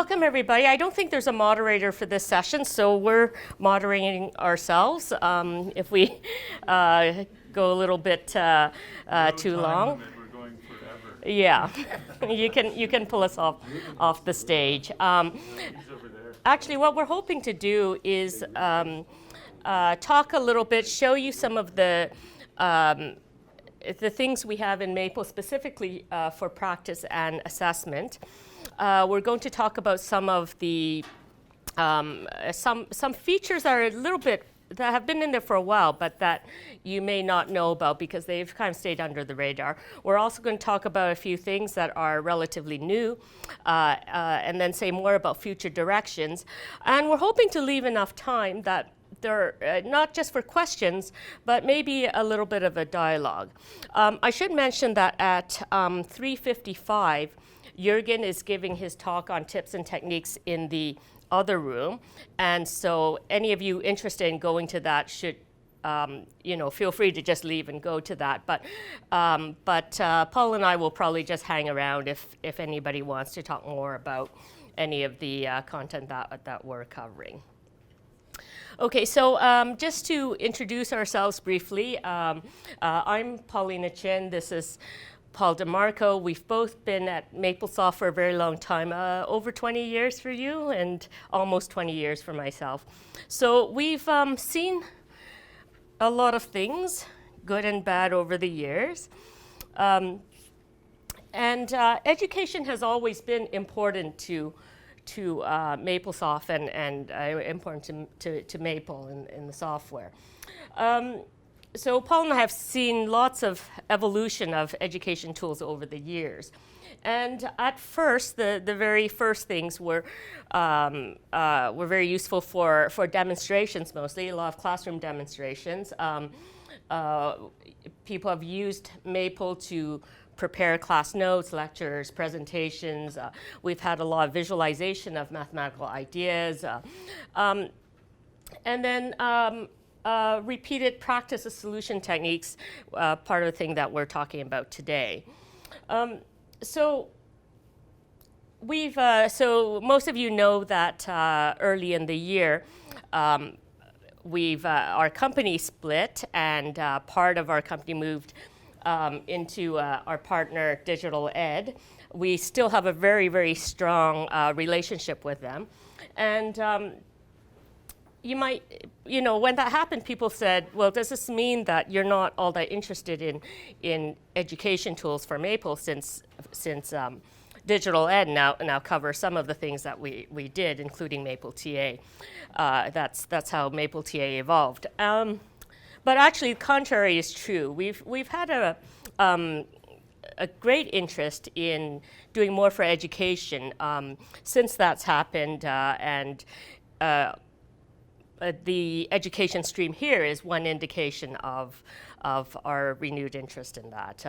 welcome everybody. I don't think there's a moderator for this session, so we're moderating ourselves. If we go a little bit too long. We're going forever. Yeah, you can pull us off the stage. He's over there. Actually, what we're hoping to do is talk a little bit, show you some of the things we have in Maple specifically for practice and assessment. We're going to talk about some of the some features that are a little bit that have been in there for a while, but that you may not know about because they've kind of stayed under the radar. We're also going to talk about a few things that are relatively new, and then say more about future directions. And we're hoping to leave enough time that they're not just for questions, but maybe a little bit of a dialogue. I should mention that at 3:55, Jürgen is giving his talk on tips and techniques in the other room, and so any of you interested in going to that should, feel free to just leave and go to that. But Paul and I will probably just hang around if anybody wants to talk more about any of the content that we're covering. Okay, so just to introduce ourselves briefly, I'm Paulina Chin. This is Paul DeMarco. We've both been at MapleSoft for a very long time, over 20 years for you and almost 20 years for myself. So we've seen a lot of things, good and bad, over the years. And education has always been important to MapleSoft and important to Maple in the software. So Paul and I have seen lots of evolution of education tools over the years. And at first, the very first things were very useful for demonstrations mostly, a lot of classroom demonstrations. People have used Maple to prepare class notes, lectures, presentations. We've had a lot of visualization of mathematical ideas. And then repeated practice of solution techniques, part of the thing that we're talking about today. So most of you know that early in the year, our company split, and part of our company moved into our partner Digital Ed. We still have a very, very strong relationship with them. And you might, when that happened, people said, well, does this mean that you're not all that interested in education tools for Maple since Digital Ed now covers some of the things that we did, including Maple TA. That's how Maple TA evolved. But actually, the contrary is true. We've had a great interest in doing more for education since that's happened, and the education stream here is one indication of our renewed interest in that.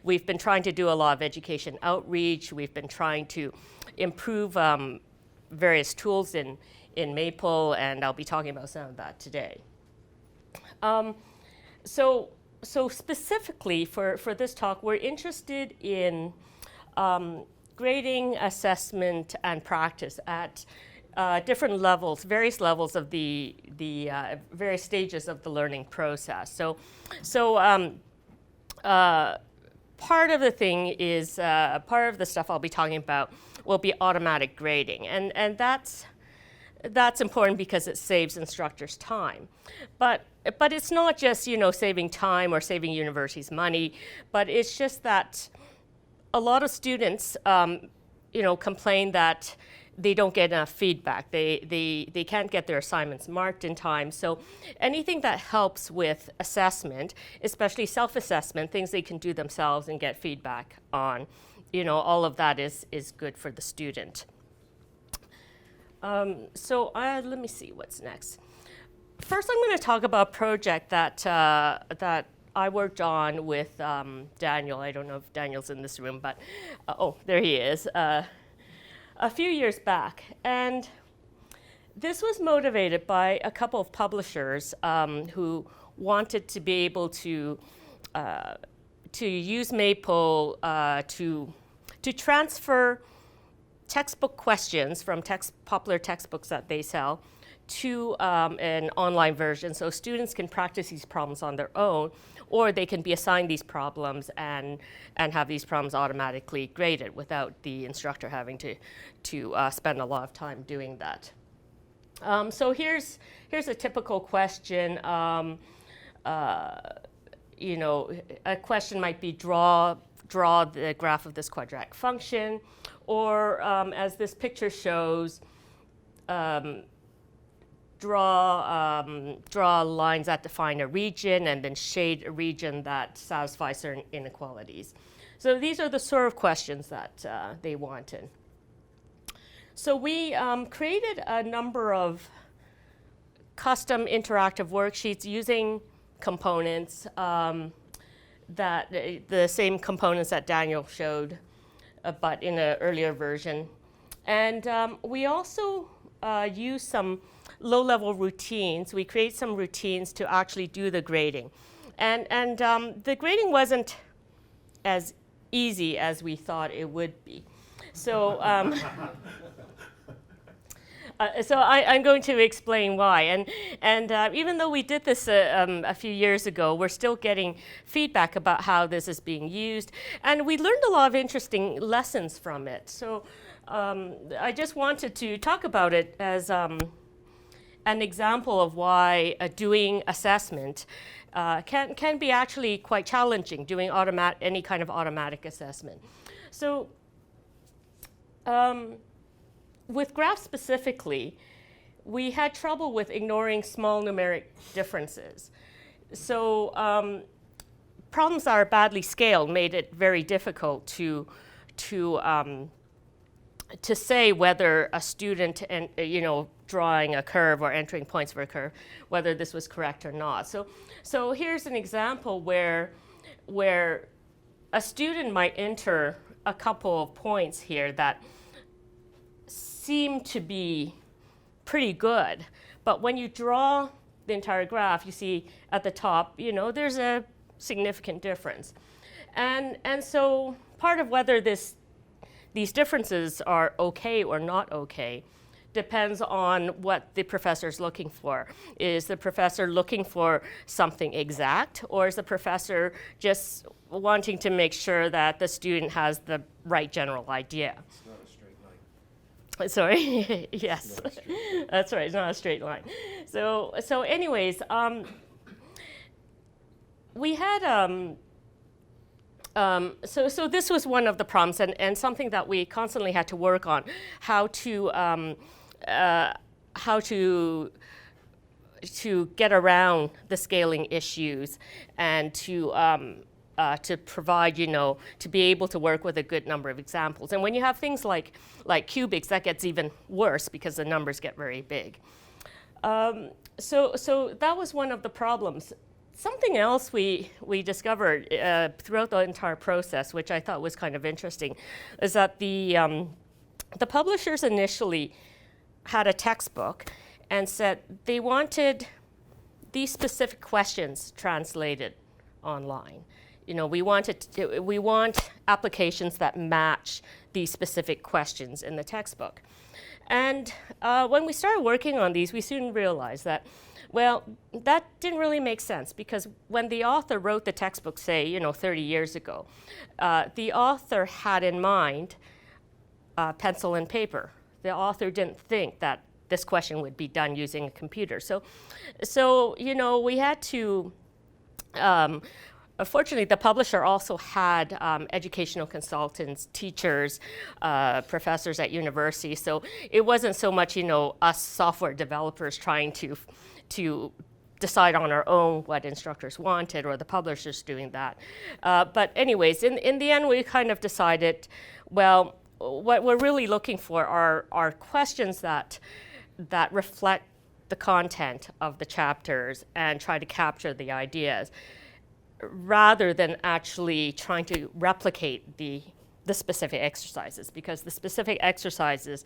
We've been trying to do a lot of education outreach. We've been trying to improve various tools in Maple, and I'll be talking about some of that today. So specifically for this talk, we're interested in grading, assessment, and practice at different levels, various levels of the various stages of the learning process. So part of the thing is, part of the stuff I'll be talking about will be automatic grading, and that's important because it saves instructors time. But it's not just saving time or saving universities money, but it's just that a lot of students complain that they don't get enough feedback. They can't get their assignments marked in time. So anything that helps with assessment, especially self-assessment, things they can do themselves and get feedback on, all of that is good for the student. So let me see what's next. First, I'm going to talk about a project that I worked on with Daniel. I don't know if Daniel's in this room, but oh, there he is. A few years back, and this was motivated by a couple of publishers who wanted to be able to use Maple to transfer textbook questions from popular textbooks that they sell to an online version, so students can practice these problems on their own, or they can be assigned these problems and have these problems automatically graded without the instructor having to spend a lot of time doing that. So here's a typical question. You know, a question might be draw the graph of this quadratic function, or as this picture shows, draw lines that define a region and then shade a region that satisfies certain inequalities. So these are the sort of questions that they wanted. So we created a number of custom interactive worksheets using components that the same components that Daniel showed, but in an earlier version. And we also use some low-level routines. We create some routines to actually do the grading. And the grading wasn't as easy as we thought it would be. So, so I'm going to explain why. And even though we did this a few years ago, we're still getting feedback about how this is being used. And we learned a lot of interesting lessons from it. So I just wanted to talk about it as an example of why doing assessment can be actually quite challenging, doing any kind of automatic assessment. So with graphs specifically, we had trouble with ignoring small numeric differences. So problems that are badly scaled made it very difficult to say whether a student, drawing a curve or entering points for a curve, whether this was correct or not. So here's an example where a student might enter a couple of points here that seem to be pretty good, but when you draw the entire graph, you see at the top, there's a significant difference. And so part of whether these differences are okay or not okay depends on what the professor's looking for. Is the professor looking for something exact, or is the professor just wanting to make sure that the student has the right general idea? It's not a straight line. Sorry, yes, that's right, it's not a straight line. So anyways, we had, so this was one of the problems, and something that we constantly had to work on, how to get around the scaling issues and to provide, to be able to work with a good number of examples. And when you have things like cubics, that gets even worse because the numbers get very big. So that was one of the problems. Something else we discovered throughout the entire process, which I thought was kind of interesting, is that the publishers initially had a textbook and said they wanted these specific questions translated online. We want applications that match these specific questions in the textbook. And when we started working on these, we soon realized that, well, that didn't really make sense, because when the author wrote the textbook, say, 30 years ago, the author had in mind pencil and paper. The author didn't think that this question would be done using a computer. So we had to, fortunately, the publisher also had educational consultants, teachers, professors at universities. So it wasn't so much, us software developers trying to decide on our own what instructors wanted, or the publishers doing that. But anyways, in the end, we kind of decided, well, what we're really looking for are questions that reflect the content of the chapters and try to capture the ideas, rather than actually trying to replicate the specific exercises, because the specific exercises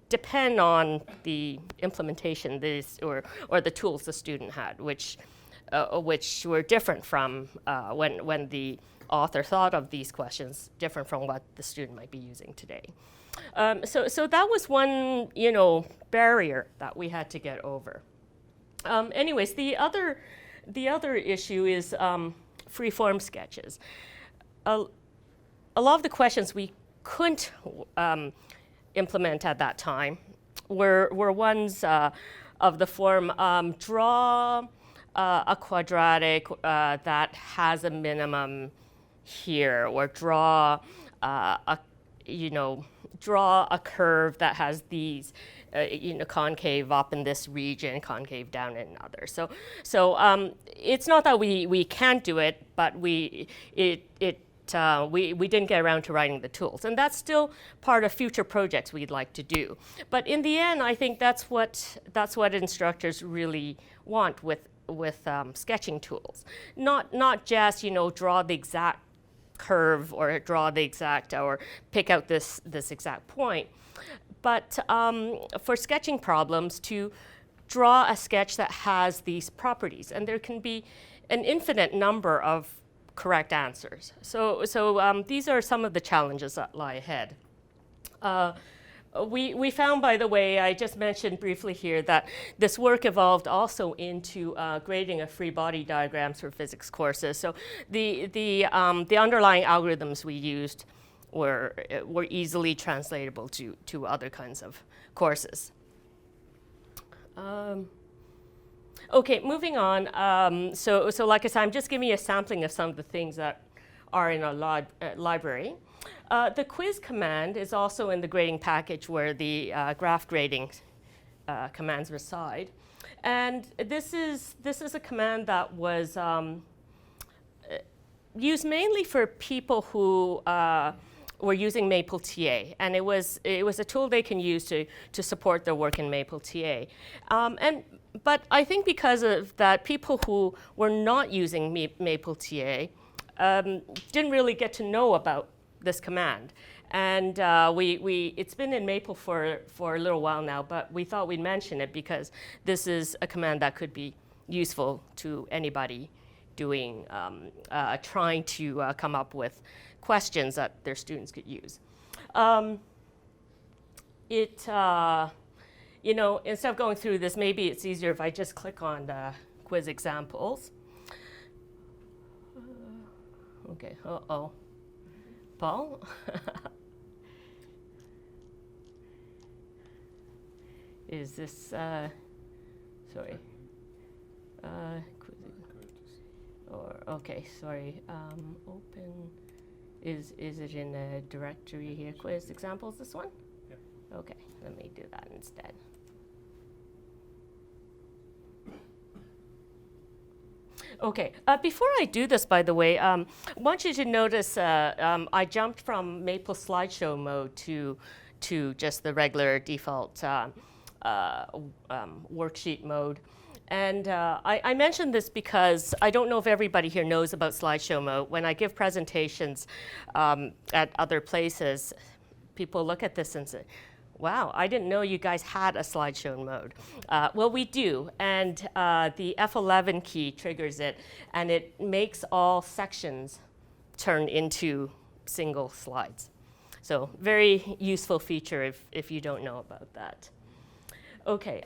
depend on the implementation or the tools the student had, which which were different from when the author thought of these questions, different from what the student might be using today. So that was one, barrier that we had to get over. Anyways, the other issue is free-form sketches. A lot of the questions we couldn't implement at that time were ones of the form, draw a quadratic that has a minimum here, or draw draw a curve that has these, concave up in this region, concave down in another. So it's not that we can't do it, but we didn't get around to writing the tools, and that's still part of future projects we'd like to do. But in the end, I think that's what instructors really want with sketching tools, not just draw the exact curve or draw the exact or pick out this exact point, but for sketching problems to draw a sketch that has these properties, and there can be an infinite number of correct answers. So these are some of the challenges that lie ahead. We found, by the way, I just mentioned briefly here that this work evolved also into grading of free body diagrams for physics courses. So the underlying algorithms we used were easily translatable to other kinds of courses. Okay, moving on. So like I said, I'm just giving you a sampling of some of the things that are in our library. The quiz command is also in the grading package where the graph grading commands reside. And this is a command that was used mainly for people who were using Maple TA, and it was a tool they can use to support their work in Maple TA. But I think because of that, people who were not using Maple TA didn't really get to know about this command. And it's been in Maple for a little while now, but we thought we'd mention it because this is a command that could be useful to anybody doing, trying to come up with questions that their students could use. Instead of going through this, maybe it's easier if I just click on the quiz examples. Okay, uh-oh. Paul? Is this, sorry. Okay, sorry. Open, is it in a directory here? Quiz examples, this one? Yeah. Okay, let me do that instead. Okay, before I do this, by the way, I want you to notice I jumped from Maple slideshow mode to just the regular default worksheet mode. And I mentioned this because I don't know if everybody here knows about slideshow mode. When I give presentations at other places, people look at this and say, wow, I didn't know you guys had a slideshow mode. Well, we do, and the F11 key triggers it, and it makes all sections turn into single slides. So very useful feature if you don't know about that. Okay,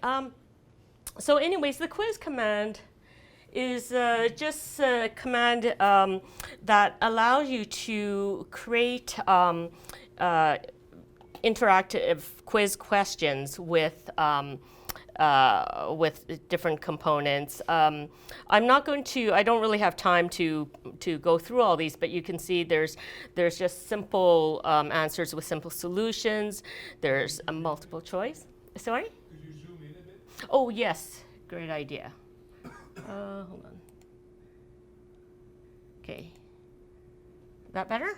so anyways, the quiz command is just a command that allows you to create interactive quiz questions with different components. I'm not going to, I don't really have time to go through all these, but you can see there's just simple answers with simple solutions. There's a multiple choice. Sorry? Could you zoom in a bit? Oh, yes, great idea. Hold on. Okay. That better?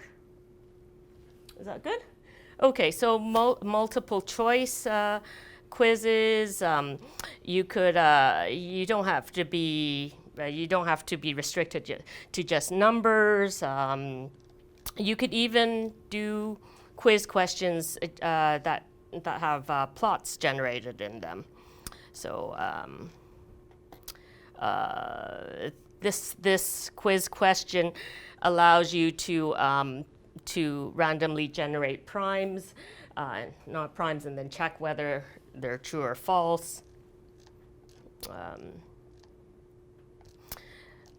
Is that good? Okay, so multiple choice quizzes. You could you don't have to be restricted to just numbers. You could even do quiz questions that have plots generated in them. So this quiz question allows you to randomly generate primes, not primes, and then check whether they're true or false.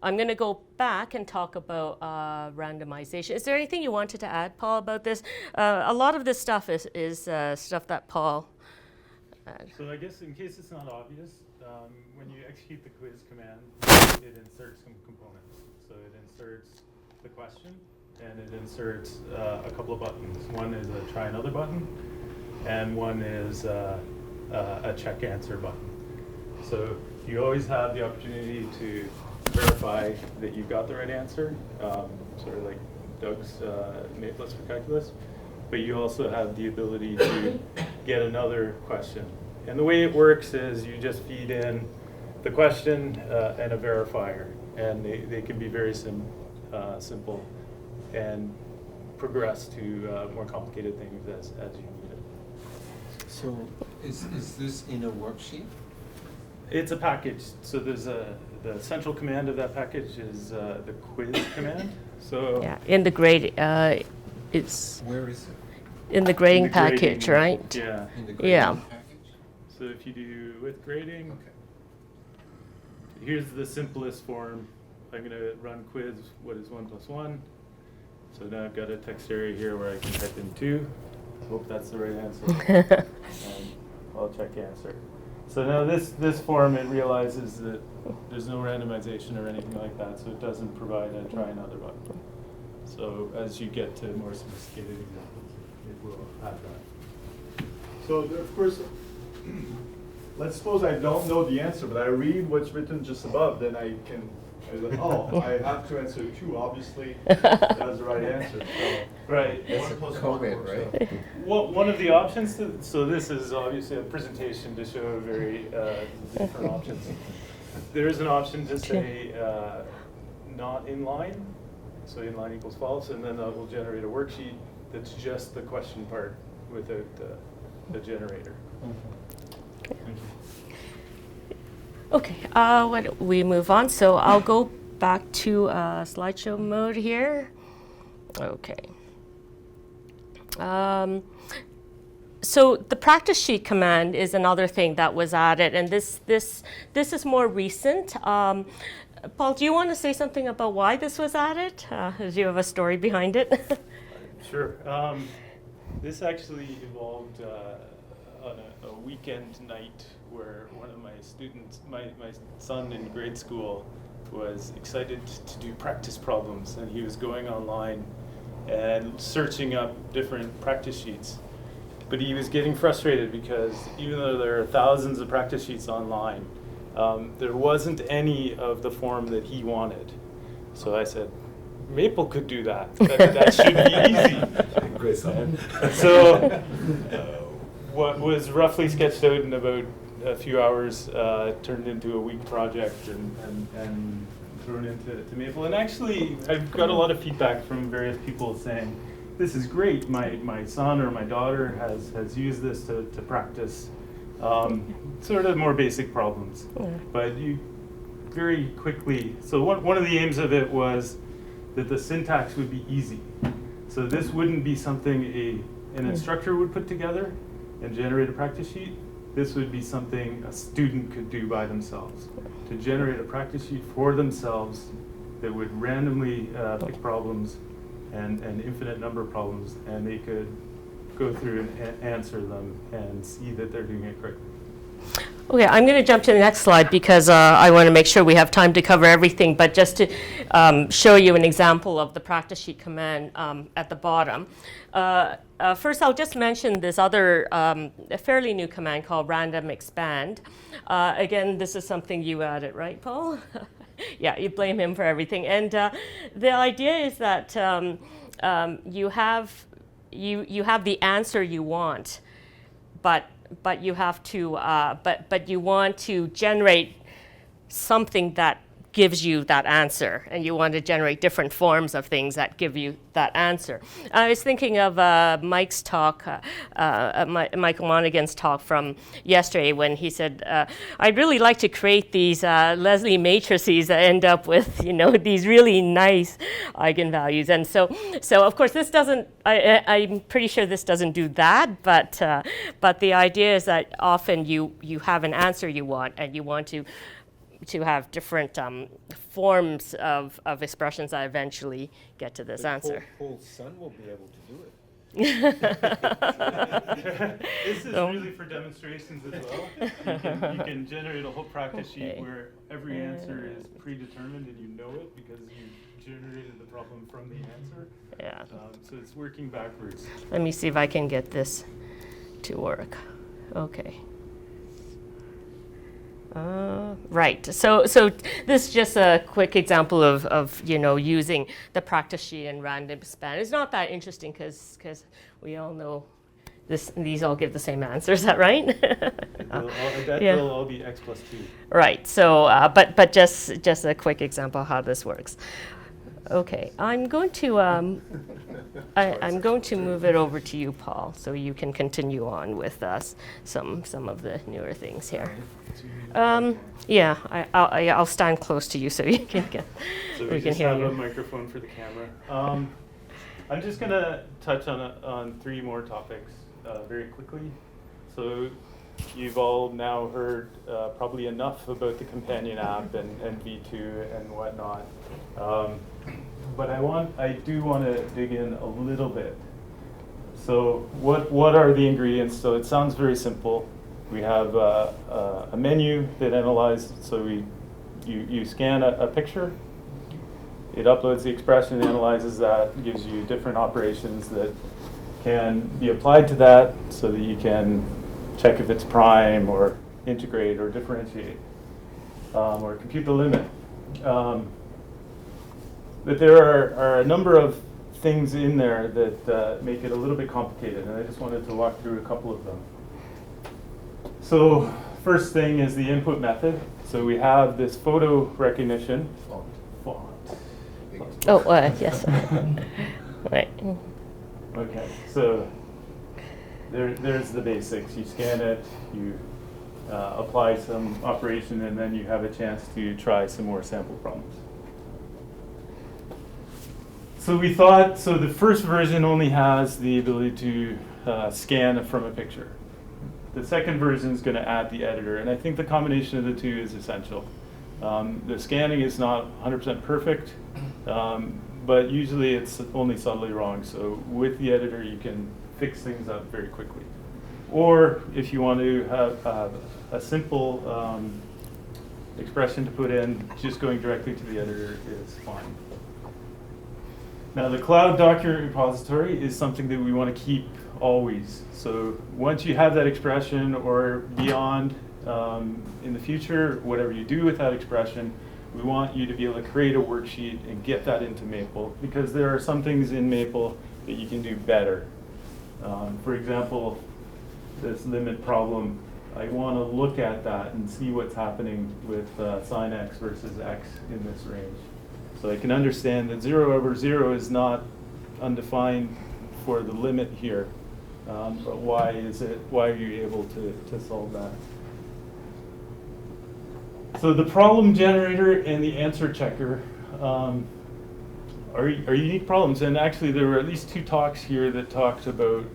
I'm going to go back and talk about randomization. Is there anything you wanted to add, Paul, about this? A lot of this stuff is stuff that Paul had. So I guess in case it's not obvious, when you execute the quiz command, it inserts some components. So it inserts the question, and it inserts a couple of buttons. One is a try another button, and one is a check answer button. So you always have the opportunity to verify that you got the right answer, sort of like Doug's Mapless for calculus, but you also have the ability to get another question. And the way it works is you just feed in the question and a verifier, and they can be very simple and progress to more complicated things as you need it. So is this in a worksheet? It's a package. So there's the central command of that package is the quiz command. So Yeah, in the grade, it's Where is it? in the grading in the grading, package, right? Yeah. In the grading Yeah. package? So if you do with grading, Okay. here's the simplest form. I'm going to run quiz, what is 1 + 1? So now I've got a text area here where I can type in 2. I hope that's the right answer. And I'll check answer. So now this form, it realizes that there's no randomization or anything like that, so it doesn't provide a try another button. So as you get to more sophisticated examples, it will have that. So of course, let's suppose I don't know the answer, but I read what's written just above, then I can, oh, I have to answer 2, obviously, that's the right answer. So, Right. It's a COVID, right? One of the options, so this is obviously a presentation to show very different options. There is an option to say not inline, so inline equals false, and then that will generate a worksheet that's just the question part without the generator. Okay, why don't we move on? So I'll go back to slideshow mode here. Okay. So the practice sheet command is another thing that was added, and this is more recent. Paul, do you want to say something about why this was added? Do you have a story behind it? Sure. This actually evolved on a weekend night where one of my students, my son in grade school, was excited to do practice problems, and he was going online and searching up different practice sheets. But he was getting frustrated because even though there are thousands of practice sheets online, there wasn't any of the form that he wanted. So I said, Maple could do that. That should be easy. Great stuff. So what was roughly sketched out in about a few hours turned into a week project and thrown into Maple. And actually, I've got a lot of feedback from various people saying, this is great. My son or my daughter has used this to practice sort of more basic problems. Yeah. But you very quickly, so one of the aims of it was that the syntax would be easy. So this wouldn't be something an instructor would put together and generate a practice sheet. This would be something a student could do by themselves, to generate a practice sheet for themselves that would randomly pick problems and an infinite number of problems, and they could go through and answer them and see that they're doing it correctly. Okay, I'm going to jump to the next slide because I want to make sure we have time to cover everything, but just to show you an example of the practice sheet command at the bottom. First, I'll just mention this other a fairly new command called random expand. Again, this is something you added, right, Paul? Yeah, you blame him for everything. And the idea is that you have the answer you want, but you have to but you want to generate something that gives you that answer, and you want to generate different forms of things that give you that answer. I was thinking of Mike's talk, Michael Monaghan's talk from yesterday, when he said, I'd really like to create these Leslie matrices that end up with, these really nice eigenvalues. And so of course this doesn't, I'm pretty sure this doesn't do that, but the idea is that often you have an answer you want, and you want to have different forms of expressions that eventually get to this answer. Paul's son will be able to do it. This is really for demonstrations as well. You can generate a whole practice sheet where every answer is predetermined and you know it because you generated the problem from the answer. Yeah. So it's working backwards. Let me see if I can get this to work. Okay. Right. So this is just a quick example of using the practice sheet and random span. It's not that interesting because we all know these all give the same answer. Is that right? They'll all be x plus 2. Right. So, but just a quick example of how this works. Okay, I'm going to I'm going to move it over to you, Paul, so you can continue on with us some of the newer things here. Yeah, I'll stand close to you so you can get. So we we can just hear have you. a microphone for the camera. I'm just gonna touch on 3 more topics very quickly. So you've all now heard probably enough about the companion app and V2 and whatnot. But I do want to dig in a little bit. So what are the ingredients? So it sounds very simple. We have a menu that analyzes. So you scan a picture. It uploads the expression, analyzes that, gives you different operations that can be applied to that, so that you can check if it's prime or integrate or differentiate or compute the limit. But there are a number of things in there that make it a little bit complicated, and I just wanted to walk through a couple of them. So first thing is the input method. So we have this photo recognition font. Oh, yes. Right. Okay, so there's the basics. You scan it, you apply some operation, and then you have a chance to try some more sample problems. So we thought, so the first version only has the ability to scan from a picture. The second version is going to add the editor, and I think the combination of the two is essential. The scanning is not 100% perfect, but usually it's only subtly wrong. So with the editor, you can fix things up very quickly. Or if you want to have a simple expression to put in, just going directly to the editor is fine. Now the cloud document repository is something that we want to keep always. So once you have that expression or beyond in the future, whatever you do with that expression, we want you to be able to create a worksheet and get that into Maple, because there are some things in Maple that you can do better. For example, this limit problem, I want to look at that and see what's happening with sin x versus x in this range. So I can understand that 0 over 0 is not undefined for the limit here, but why are you able to solve that? So the problem generator and the answer checker are unique problems, and actually there were at least 2 talks here that talked about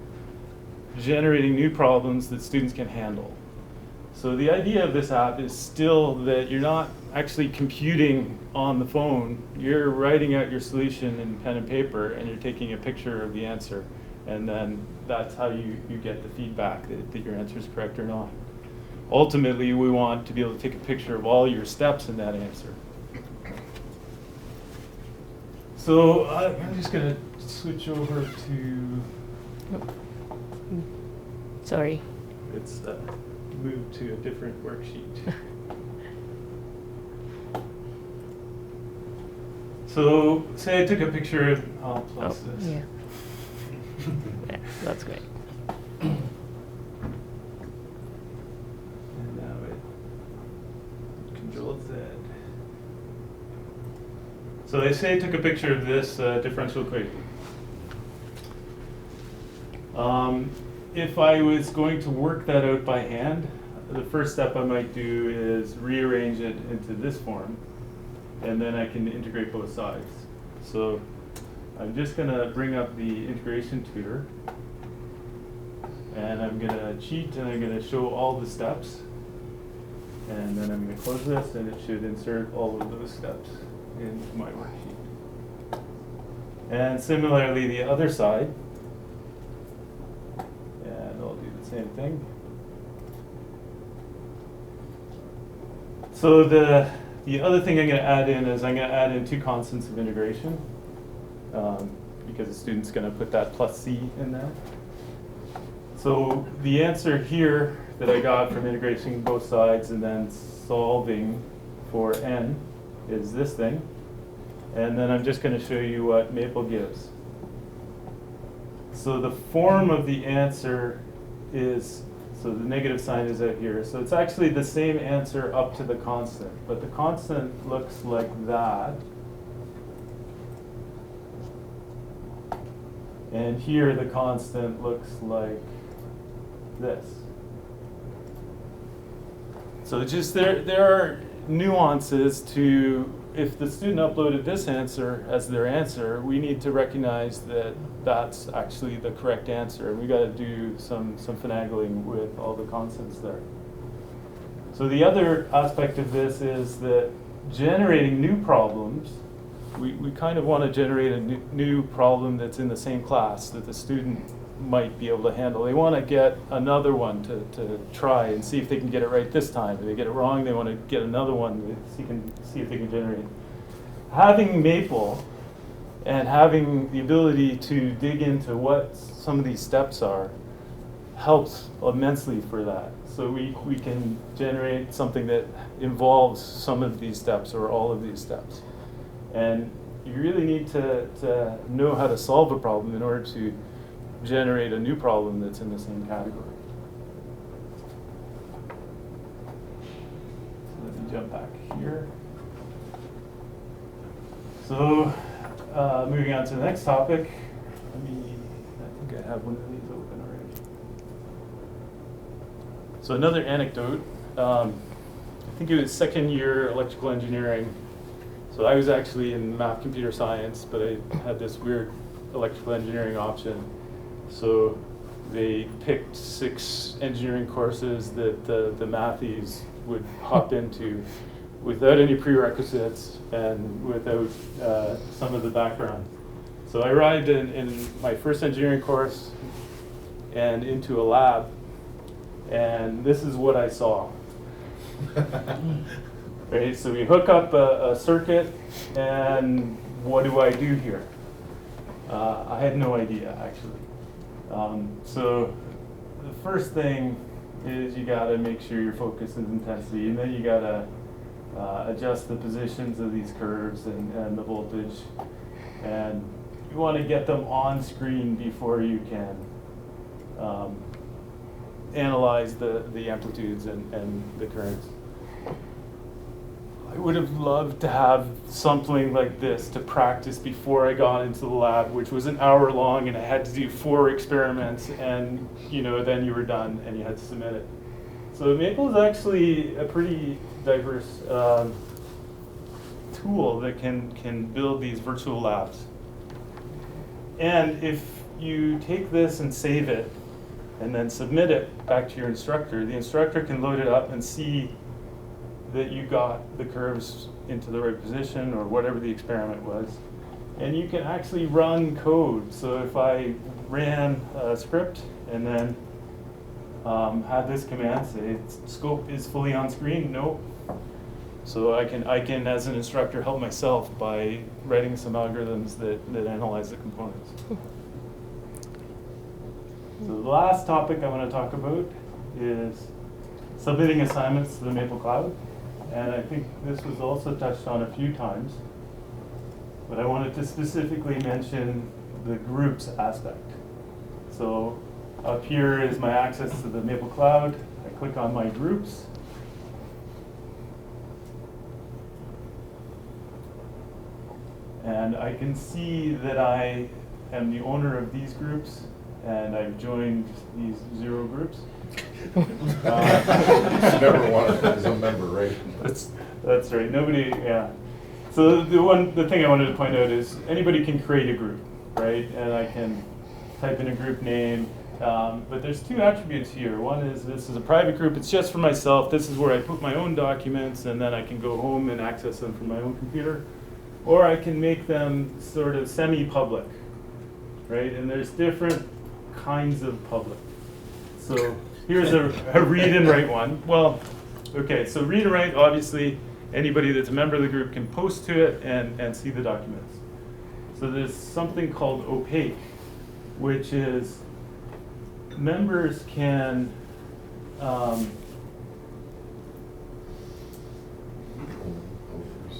generating new problems that students can handle. So the idea of this app is still that you're not actually computing on the phone. You're writing out your solution in pen and paper, and you're taking a picture of the answer. And then that's how you get the feedback that your answer is correct or not. Ultimately, we want to be able to take a picture of all your steps in that answer. So I'm just going to switch over to... Sorry. It's moved to a different worksheet. So say I took a picture of, I'll plus this. Yeah. Yeah, that's great. And now it Control Z. So they say I took a picture of this differential equation. If I was going to work that out by hand, the first step I might do is rearrange it into this form, and then I can integrate both sides. So I'm just going to bring up the integration tutor, and I'm going to cheat, and I'm going to show all the steps, and then I'm going to close this, and it should insert all of those steps into my worksheet. And similarly, the other side, and I'll do the same thing. So the other thing I'm going to add in is I'm going to add in 2 constants of integration, because the student's going to put that plus c in there. So the answer here that I got from integrating both sides and then solving for n is this thing. And then I'm just going to show you what Maple gives. So the form of the answer is, so the negative sign is out here. So it's actually the same answer up to the constant, but the constant looks like that. And here the constant looks like this. So just there are nuances to, if the student uploaded this answer as their answer, we need to recognize that that's actually the correct answer. And we got to do some finagling with all the constants there. So the other aspect of this is that generating new problems, we kind of want to generate a new problem that's in the same class that the student might be able to handle. They want to get another one to try and see if they can get it right this time. If they get it wrong, they want to get another one to see if they can generate. Having Maple and having the ability to dig into what some of these steps are helps immensely for that. So we can generate something that involves some of these steps or all of these steps. And you really need to know how to solve a problem in order to generate a new problem that's in the same category. So let me jump back here. So moving on to the next topic. I think I have one of these open already. So another anecdote. I think it was second year electrical engineering. So I was actually in math computer science, but I had this weird electrical engineering option. So they picked 6 engineering courses that the mathies would hop into without any prerequisites and without some of the background. So I arrived in my first engineering course and into a lab, and this is what I saw. Right, so we hook up a circuit, and what do I do here? I had no idea, actually. So the first thing is you got to make sure your focus and intensity, and then you got to adjust the positions of these curves and the voltage, and you want to get them on screen before you can analyze the amplitudes and the currents. I would have loved to have something like this to practice before I got into the lab, which was an hour long, and I had to do 4 experiments, and then you were done and you had to submit it. So Maple is actually a pretty diverse tool that can build these virtual labs. And if you take this and save it and then submit it back to your instructor, the instructor can load it up and see that you got the curves into the right position or whatever the experiment was. And you can actually run code. So if I ran a script and then had this command say, scope is fully on screen, nope. So I can, as an instructor, help myself by writing some algorithms that analyze the components. So the last topic I want to talk about is submitting assignments to the Maple Cloud. And I think this was also touched on a few times, but I wanted to specifically mention the groups aspect. So up here is my access to the Maple Cloud. I click on my groups. And I can see that I am the owner of these groups, and I've joined these 0 groups. Never wanted as a member, right? That's right. Nobody, yeah. So the thing I wanted to point out is anybody can create a group, right? And I can type in a group name. But there's 2 attributes here. One is this is a private group. It's just for myself. This is where I put my own documents, and then I can go home and access them from my own computer. Or I can make them sort of semi-public, right? And there's different kinds of public. So here's a read and write one. Well, okay, so read and write, obviously, anybody that's a member of the group can post to it and see the documents. So there's something called opaque, which is members can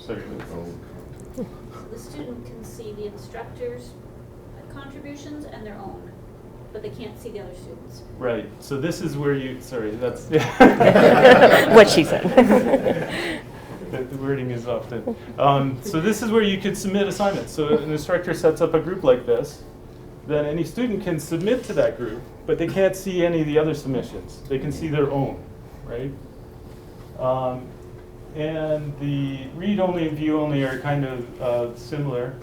sorry. The student can see the instructor's contributions and their own, but they can't see the other students. Right. So this is where you. Sorry, that's What she said. The wording is often. So this is where you could submit assignments. So an instructor sets up a group like this. Then any student can submit to that group, but they can't see any of the other submissions. They can see their own, right? And the read-only and view-only are kind of similar,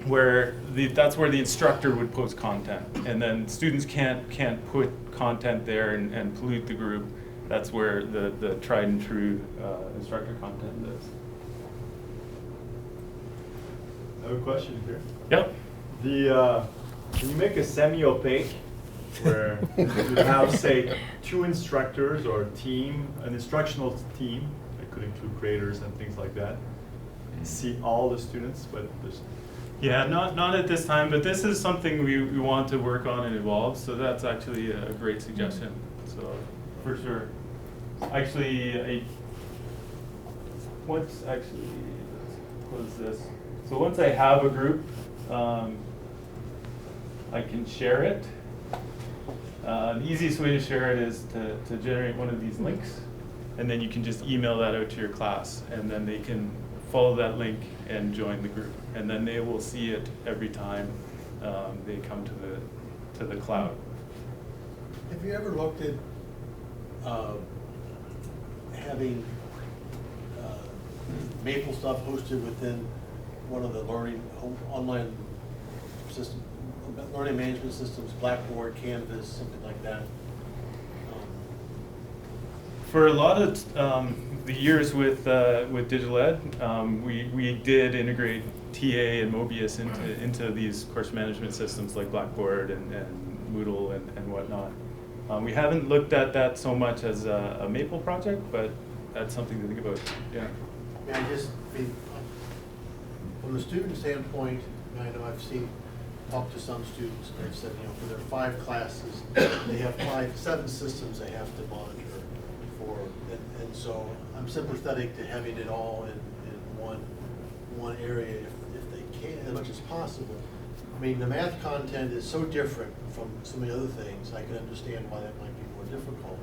where that's where the instructor would post content, and then students can't put content there and pollute the group. That's where the tried and true instructor content is. I have a question here. Yep. Can you make a semi-opaque where you have, say, 2 instructors or a team, an instructional team that could include graders and things like that, see all the students, but there's Yeah, not at this time, but this is something we want to work on and evolve, so that's actually a great suggestion. So, for sure. Actually, let's close this. So once I have a group, I can share it. The easiest way to share it is to generate one of these links, and then you can just email that out to your class, and then they can follow that link and join the group, and then they will see it every time they come to the cloud. Have you ever looked at having Maple stuff hosted within one of the online system, learning management systems, Blackboard, Canvas, something like that? For a lot of the years with digital ed, we did integrate TA and Mobius into these course management systems like Blackboard and Moodle and whatnot. We haven't looked at that so much as a Maple project, but that's something to think about. Yeah. I mean, from the student standpoint, I know talked to some students, and they've said, for their 5 classes, they have 7 systems they have to monitor for, and so I'm sympathetic to having it all in one area if they can, as much as possible. I mean, the math content is so different from so many other things, I can understand why that might be more difficult.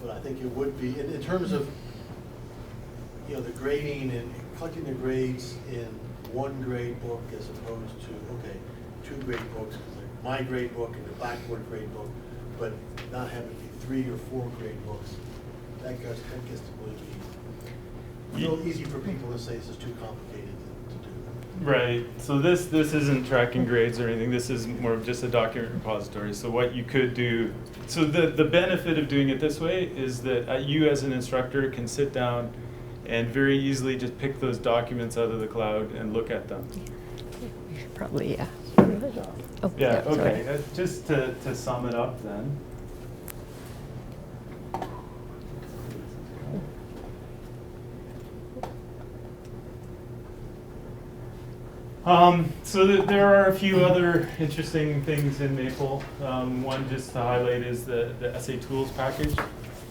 But I think it would be, in terms of, the grading and collecting the grades in one grade book as opposed to, 2 grade books, like my grade book and the Blackboard grade book, but not having to be 3 or 4 grade books. That gets to really be a little easy for people to say this is too complicated to do. Right. So this isn't tracking grades or anything. This is more of just a document repository. So what you could do, so the benefit of doing it this way is that you as an instructor can sit down and very easily just pick those documents out of the cloud and look at them. We should probably, yeah. Oh, Yeah, sorry. okay. Just to sum it up then. So there are a few other interesting things in Maple. One just to highlight is the essay tools package.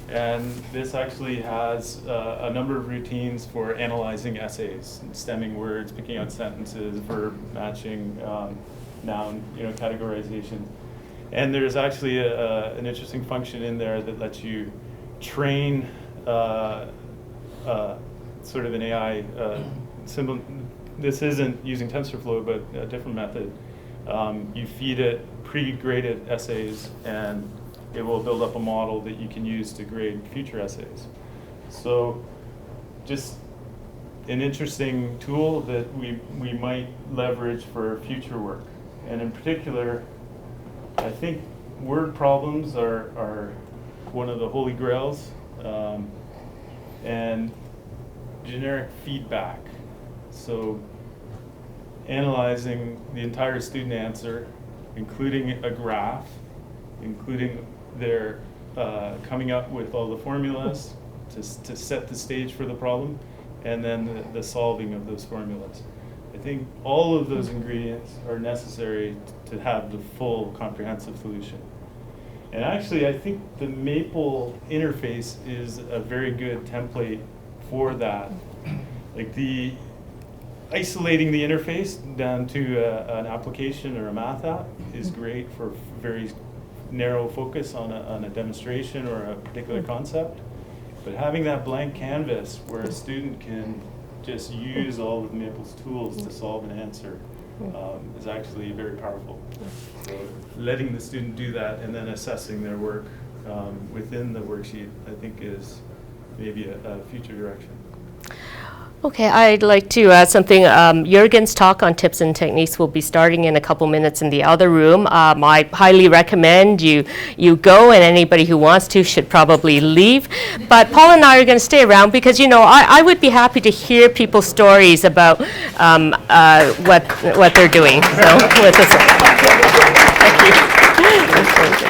And this actually has a number of routines for analyzing essays, stemming words, picking out sentences, verb matching, noun, categorization. And there's actually an interesting function in there that lets you train sort of an AI this isn't using TensorFlow, but a different method. You feed it pre-graded essays, and it will build up a model that you can use to grade future essays. So just an interesting tool that we might leverage for future work. And in particular, I think word problems are one of the holy grails, and generic feedback. So analyzing the entire student answer, including a graph, including their coming up with all the formulas to set the stage for the problem, and then the solving of those formulas. I think all of those ingredients are necessary to have the full comprehensive solution. And actually, I think the Maple interface is a very good template for that. Like isolating the interface down to an application or a math app is great for very narrow focus on a demonstration or a particular concept. But having that blank canvas where a student can just use all of Maple's tools to solve an answer is actually very powerful. So letting the student do that and then assessing their work within the worksheet, I think, is maybe a future direction. Okay, I'd like to add something. Jürgen's talk on tips and techniques will be starting in a couple minutes in the other room. I highly recommend you go, and anybody who wants to should probably leave. But Paul and I are going to stay around because, you know, I would be happy to hear people's stories about what they're doing. So, with this. Thank you.